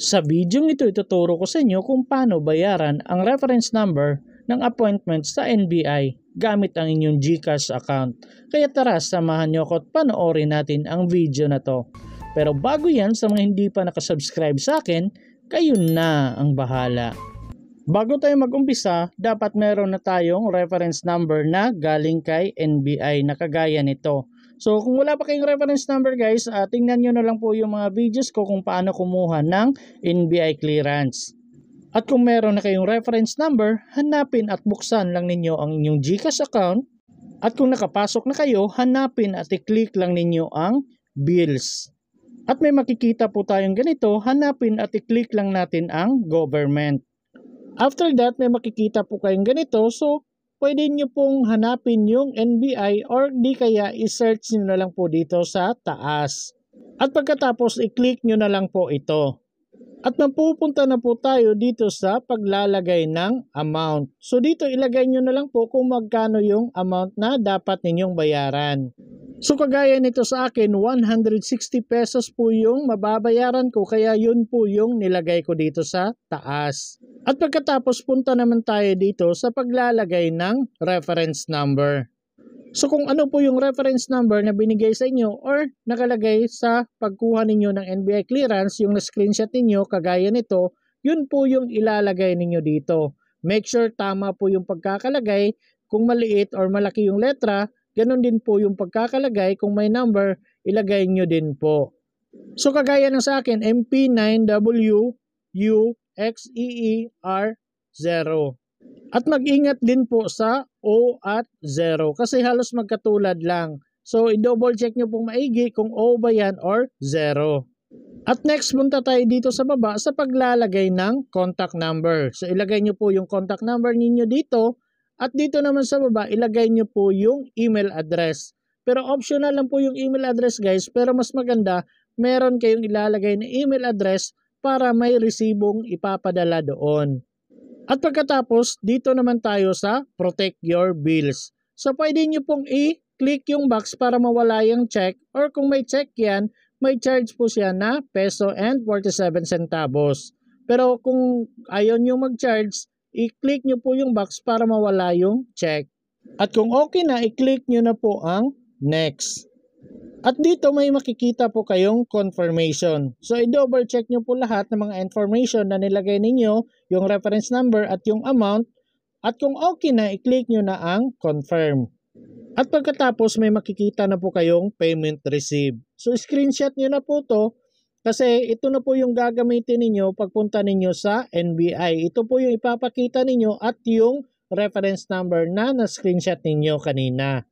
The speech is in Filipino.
Sa video ito, ituturo ko sa inyo kung paano bayaran ang reference number ng appointment sa NBI gamit ang inyong GCash account. Kaya tara, samahan nyo ako at panoorin natin ang video na to. Pero bago yan, sa mga hindi pa nakasubscribe sa akin, kayo na ang bahala. Bago tayo mag-umpisa, dapat meron na tayong reference number na galing kay NBI na kagaya nito. So kung wala pa kayong reference number guys, tingnan nyo na lang po yung mga videos ko kung paano kumuha ng NBI clearance. At kung meron na kayong reference number, hanapin at buksan lang ninyo ang inyong GCash account. At kung nakapasok na kayo, hanapin at i-click lang ninyo ang bills. At may makikita po tayong ganito, hanapin at i-click lang natin ang government. After that, may makikita po kayong ganito, so pwede nyo pong hanapin yung NBI or di kaya i-search nyo na lang po dito sa taas. At pagkatapos, i-click nyo na lang po ito. At mapupunta na po tayo dito sa paglalagay ng amount. So dito ilagay nyo na lang po kung magkano yung amount na dapat ninyong bayaran. So kagaya nito sa akin, 160 pesos po yung mababayaran ko, kaya yun po yung nilagay ko dito sa taas. At pagkatapos punta naman tayo dito sa paglalagay ng reference number. So kung ano po yung reference number na binigay sa inyo or nakalagay sa pagkuha ninyo ng NBI clearance, yung na-screenshot ninyo kagaya nito, yun po yung ilalagay ninyo dito. Make sure tama po yung pagkakalagay, kung maliit or malaki yung letra, ganun din po yung pagkakalagay, kung may number, ilagay nyo din po. So kagaya ng sa akin, MP9WUXEER0. At mag-ingat din po sa O at 0 kasi halos magkatulad lang. So i-double check nyo pong maigi kung O ba yan or 0. At next, punta tayo dito sa baba sa paglalagay ng contact number. So ilagay nyo po yung contact number ninyo dito. At dito naman sa baba, ilagay nyo po yung email address. Pero optional lang po yung email address guys. Pero mas maganda, meron kayong ilalagay na email address para may resibong ipapadala doon. At pagkatapos, dito naman tayo sa Protect Your Bills. So pwede nyo pong i-click yung box para mawala yung check, or kung may check yan, may charge po siya na peso and 47 centavos. Pero kung ayaw nyo mag-charge, i-click nyo po yung box para mawala yung check. At kung okay na, i-click nyo na po ang next. At dito may makikita po kayong confirmation. So i-double check nyo po lahat ng mga information na nilagay ninyo, yung reference number at yung amount. At kung okay na, i-click nyo na ang confirm. At pagkatapos may makikita na po kayong payment received. So screenshot nyo na po to kasi ito na po yung gagamitin ninyo pagpunta ninyo sa NBI. Ito po yung ipapakita ninyo at yung reference number na na-screenshot ninyo kanina.